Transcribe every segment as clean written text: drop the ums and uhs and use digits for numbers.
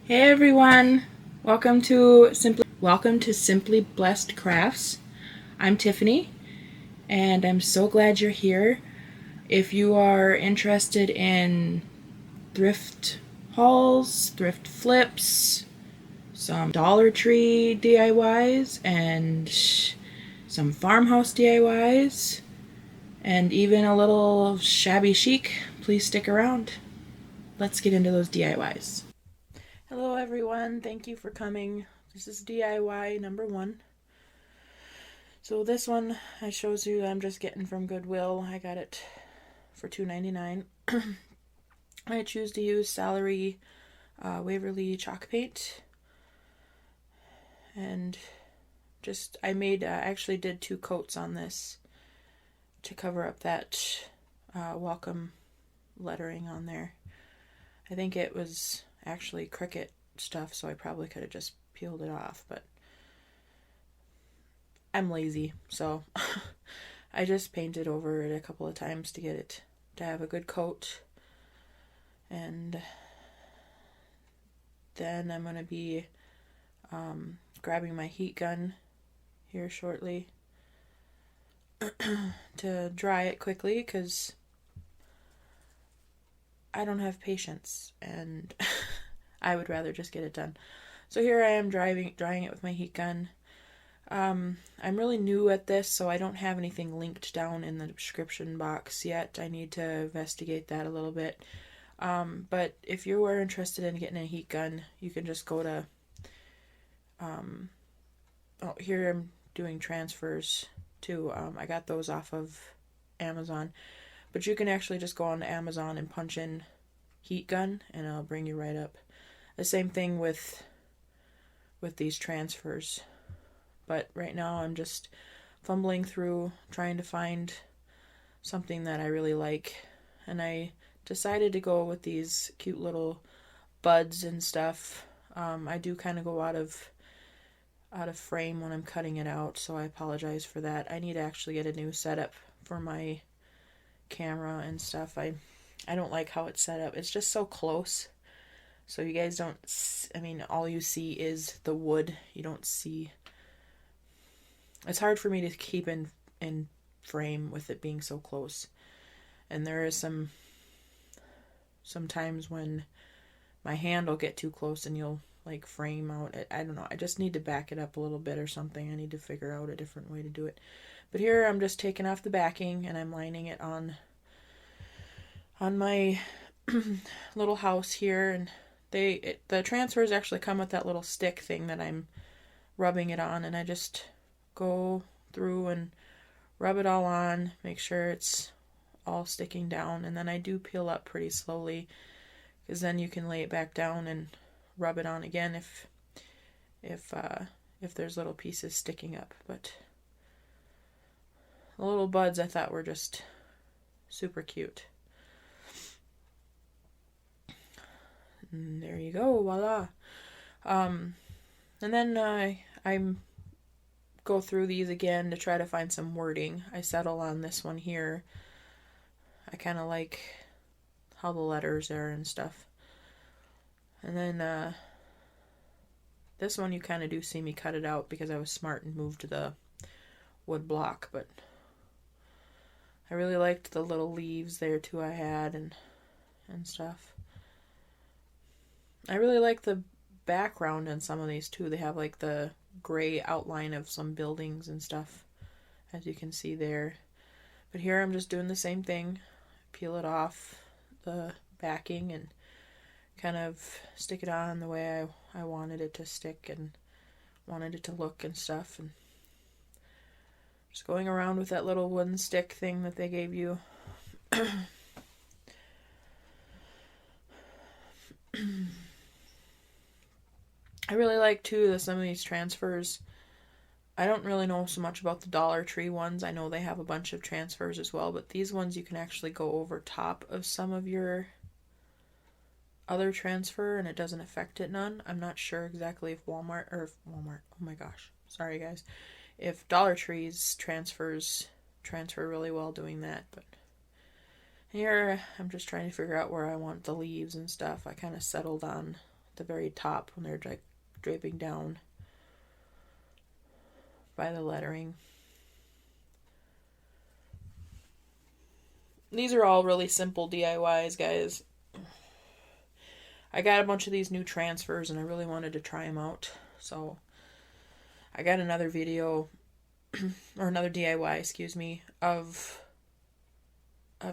Hey everyone, welcome to Simply Blessed Crafts. I'm Tiffany, and I'm so glad you're here. If you are interested in thrift hauls, thrift flips, some Dollar Tree DIYs, and some Farmhouse DIYs, and even a little shabby chic, please stick around. Let's get into those DIYs. Hello everyone, thank you for coming. This is DIY number 1. So this one I shows you I'm just getting from Goodwill. I got it for $2.99. I choose to use Celery Waverly chalk paint. And I actually did 2 coats on this to cover up that welcome lettering on there. I think it was actually Cricut stuff, so I probably could have just peeled it off, but I'm lazy, so I just painted over it a couple of times to get it to have a good coat. And then I'm going to be grabbing my heat gun here shortly to dry it quickly, because I don't have patience and I would rather just get it done. So here I am drying it with my heat gun. I'm really new at this, so I don't have anything linked down in the description box yet. I need to investigate that a little bit. But if you are interested in getting a heat gun, you can just go to here I'm doing transfers too. I got those off of Amazon. But you can actually just go on to Amazon and punch in heat gun and it'll bring you right up. The same thing with these transfers. But right now I'm just fumbling through trying to find something that I really like. And I decided to go with these cute little buds and stuff. I do kind of go out of frame when I'm cutting it out, so I apologize for that. I need to actually get a new setup for my camera and stuff. I don't like how it's set up. It's just so close. So you guys don't, all you see is the wood. You don't see. It's hard for me to keep in frame with it being so close. And there is sometimes when my hand will get too close and you'll like frame out. I don't know. I just need to back it up a little bit or something. I need to figure out a different way to do it. But here I'm just taking off the backing and I'm lining it on my little house here, and the transfers actually come with that little stick thing that I'm rubbing it on, and I just go through and rub it all on, make sure it's all sticking down, and then I do peel up pretty slowly, because then you can lay it back down and rub it on again if there's little pieces sticking up. But the little buds I thought were just super cute. And there you go, voila. And then I go through these again to try to find some wording. I settle on this one here. I kind of like how the letters are and stuff. And then this one you kind of do see me cut it out because I was smart and moved the wood block, but I really liked the little leaves there too I had and stuff. I really like the background in some of these too. They have like the gray outline of some buildings and stuff, as you can see there. But here I'm just doing the same thing. Peel it off the backing and kind of stick it on the way I wanted it to stick and wanted it to look and stuff. And just going around with that little wooden stick thing that they gave you. I really like too some of these transfers. I don't really know so much about the Dollar Tree ones. I know they have a bunch of transfers as well, but these ones you can actually go over top of some of your other transfer and it doesn't affect it none. I'm not sure exactly if Walmart, oh my gosh, sorry guys, if Dollar Tree's transfer really well doing that. But here I'm just trying to figure out where I want the leaves and stuff. I kind of settled on the very top when they're like draping down by the lettering. These are all really simple DIYs, guys. I got a bunch of these new transfers and I really wanted to try them out. So I got another video, or another DIY, excuse me, of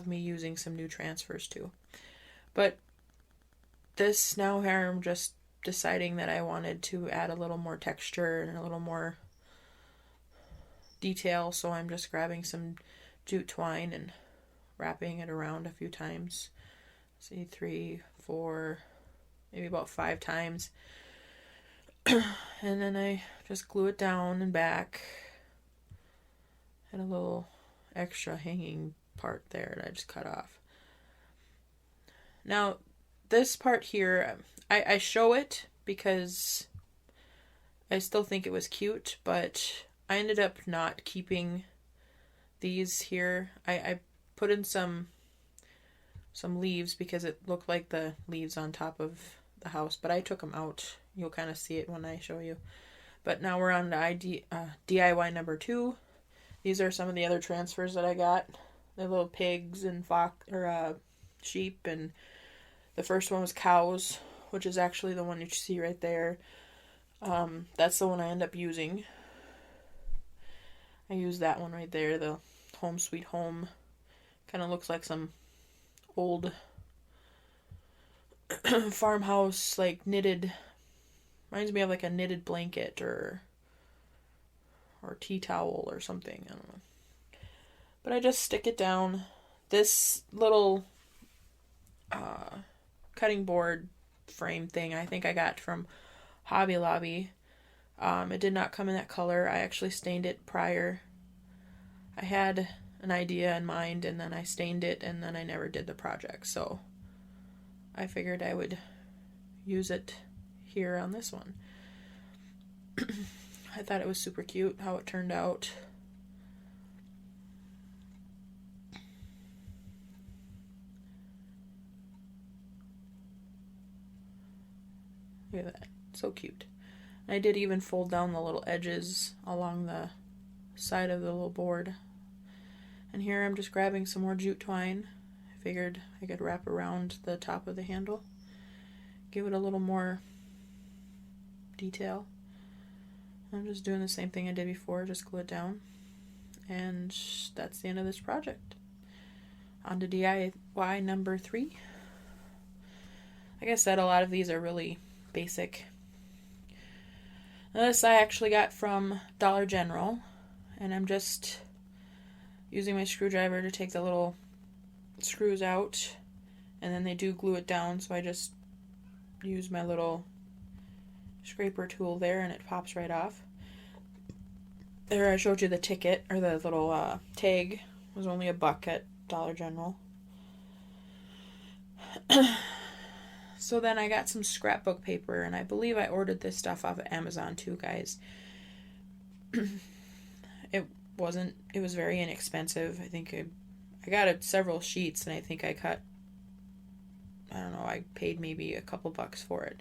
me using some new transfers too. But this now here, I'm just deciding that I wanted to add a little more texture and a little more detail. So I'm just grabbing some jute twine and wrapping it around a few times. See, 3, 4, maybe about 5 times. And then I just glue it down and back. And a little extra hanging part there that I just cut off. Now, this part here, I show it because I still think it was cute, but I ended up not keeping these here. I put in some leaves because it looked like the leaves on top of the house, but I took them out. You'll kind of see it when I show you. But now we're on to DIY number 2. These are some of the other transfers that I got. The little pigs and sheep, and the first one was cows, which is actually the one you see right there. That's the one I end up using. I use that one right there, the Home Sweet Home. Kind of looks like some old farmhouse, like knitted. Reminds me of like a knitted blanket or tea towel or something. I don't know. But I just stick it down. This little cutting board frame thing I think I got from Hobby Lobby. It did not come in that color. I actually stained it prior. I had an idea in mind and then I stained it and then I never did the project. So I figured I would use it here on this one. I thought it was super cute how it turned out. Look at that. So cute. I did even fold down the little edges along the side of the little board. And here I'm just grabbing some more jute twine. I figured I could wrap around the top of the handle. Give it a little more detail. I'm just doing the same thing I did before, just glue it down. And that's the end of this project. On to DIY number 3. Like I said, a lot of these are really basic. This I actually got from Dollar General, and I'm just using my screwdriver to take the little screws out, and then they do glue it down, so I just use my little scraper tool there and it pops right off. There I showed you the ticket, or the little tag. It was only $1 at Dollar General. So then I got some scrapbook paper, and I believe I ordered this stuff off of Amazon too, guys. It was very inexpensive. I think I got several sheets, and I think I paid maybe a couple bucks for it.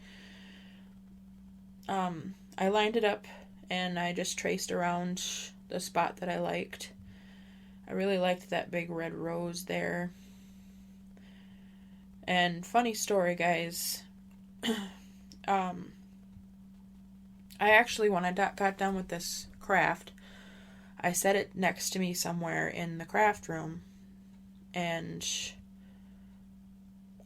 I lined it up, and I just traced around the spot that I liked. I really liked that big red rose there. And funny story, guys. I actually, when I got done with this craft, I set it next to me somewhere in the craft room, and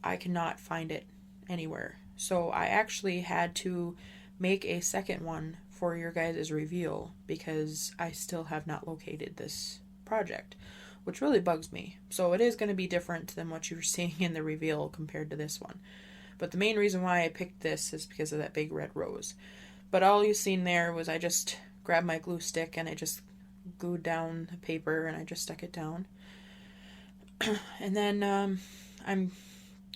I cannot find it anywhere. So I actually had to make a second one for your guys' reveal because I still have not located this project, which really bugs me. So it is going to be different than what you're seeing in the reveal compared to this one. But the main reason why I picked this is because of that big red rose. But all you've seen there was I just grabbed my glue stick and I just glued down the paper and I just stuck it down. And then I'm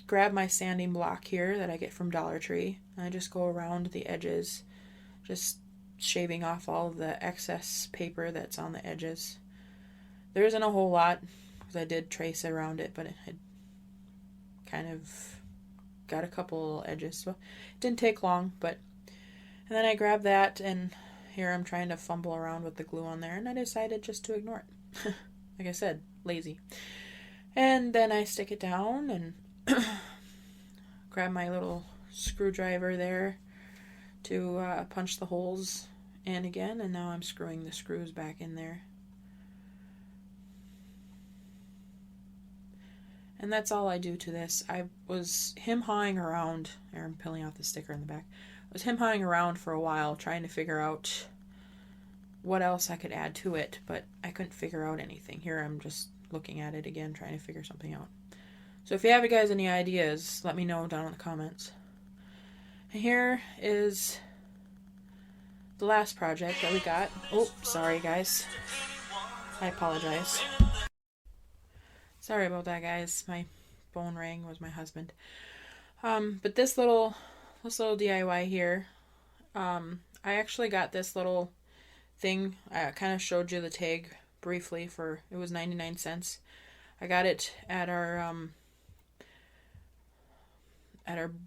grab my sanding block here that I get from Dollar Tree. And I just go around the edges, just shaving off all of the excess paper that's on the edges. There isn't a whole lot because I did trace around it, but it had kind of got a couple edges, so it didn't take long. But and then I grabbed that, and here I'm trying to fumble around with the glue on there, and I decided just to ignore it. Like I said, lazy. And then I stick it down and grab my little screwdriver there to punch the holes in again, and now I'm screwing the screws back in there. And that's all I do to this. I was hem-hawing around, or I'm peeling off the sticker in the back. I was hem-hawing around for a while trying to figure out what else I could add to it, but I couldn't figure out anything. Here I'm just looking at it again, trying to figure something out. So if you have guys any ideas, let me know down in the comments. And here is the last project that we got. Oh, sorry guys. I apologize. Sorry about that, guys. My phone rang. Was my husband. But this little DIY here, I actually got this little thing. I kind of showed you the tag briefly for, it was 99 cents. I got it at our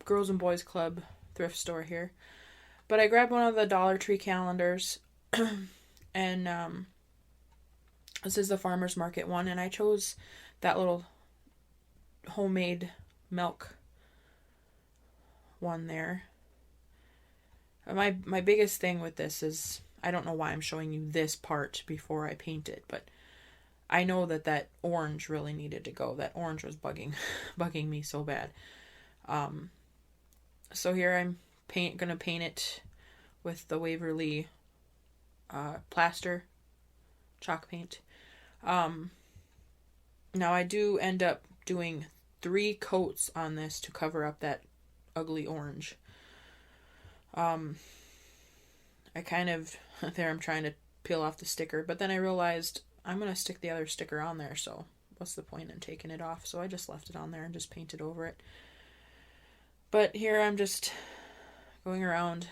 Girls and Boys Club thrift store here. But I grabbed one of the Dollar Tree calendars, and this is the Farmer's Market one, and I chose that little homemade milk one there. My biggest thing with this is, I don't know why I'm showing you this part before I paint it, but I know that orange really needed to go. That orange was bugging me so bad. So here I'm gonna paint it with the Waverly plaster chalk paint. Now I do end up doing 3 coats on this to cover up that ugly orange. I kind of, there I'm trying to peel off the sticker, but then I realized I'm going to stick the other sticker on there, so what's the point in taking it off? So I just left it on there and just painted over it. But here I'm just going around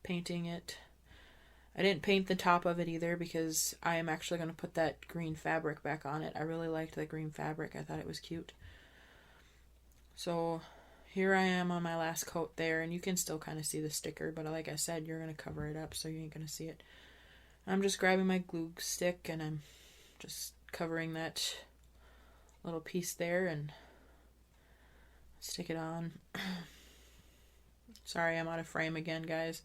painting it. I didn't paint the top of it either because I am actually going to put that green fabric back on it. I really liked the green fabric. I thought it was cute. So here I am on my last coat there, and you can still kind of see the sticker, but like I said, you're going to cover it up so you ain't going to see it. I'm just grabbing my glue stick and I'm just covering that little piece there and stick it on. Sorry, I'm out of frame again, guys.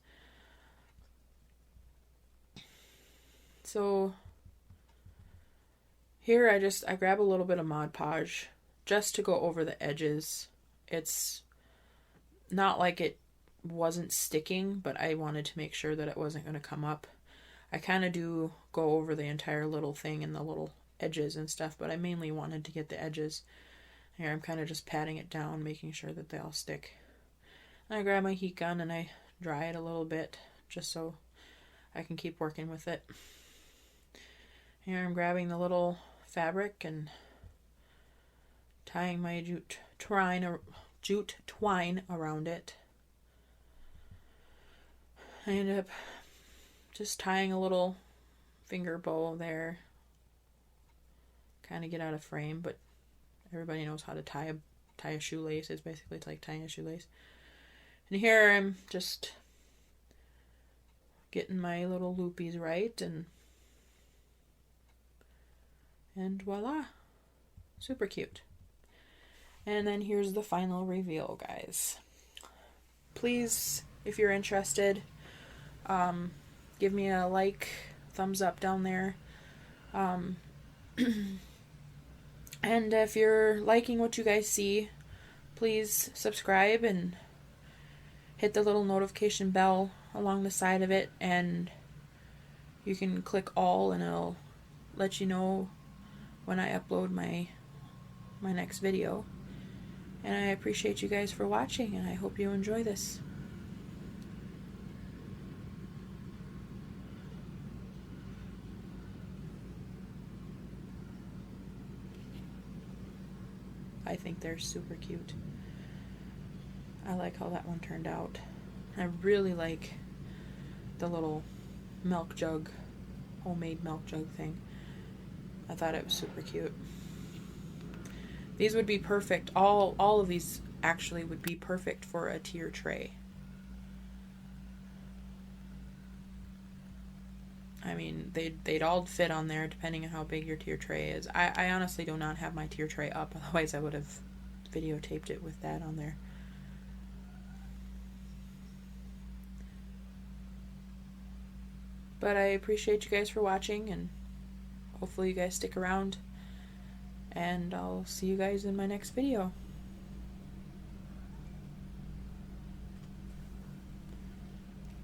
So here I grab a little bit of Mod Podge just to go over the edges. It's not like it wasn't sticking, but I wanted to make sure that it wasn't going to come up. I kind of do go over the entire little thing and the little edges and stuff, but I mainly wanted to get the edges. Here I'm kind of just patting it down, making sure that they all stick. And I grab my heat gun and I dry it a little bit just so I can keep working with it. Here I'm grabbing the little fabric and tying my jute twine around it. I end up just tying a little finger bow there. Kind of get out of frame, but everybody knows how to tie a shoelace. It's basically like tying a shoelace. And here I'm just getting my little loopies right, and voila, super cute. And then here's the final reveal, guys. Please, if you're interested, give me a like, thumbs up down there. And if you're liking what you guys see, please subscribe and hit the little notification bell along the side of it, and you can click all and it'll let you know when I upload my next video. And I appreciate you guys for watching, and I hope you enjoy this. I think they're super cute. I like how that one turned out. I really like the little milk jug, homemade milk jug thing. I thought it was super cute. These would be perfect. All of these actually would be perfect for a tier tray. I mean, they'd all fit on there depending on how big your tier tray is. I honestly do not have my tier tray up, otherwise I would have videotaped it with that on there. But I appreciate you guys for watching, and hopefully you guys stick around, and I'll see you guys in my next video.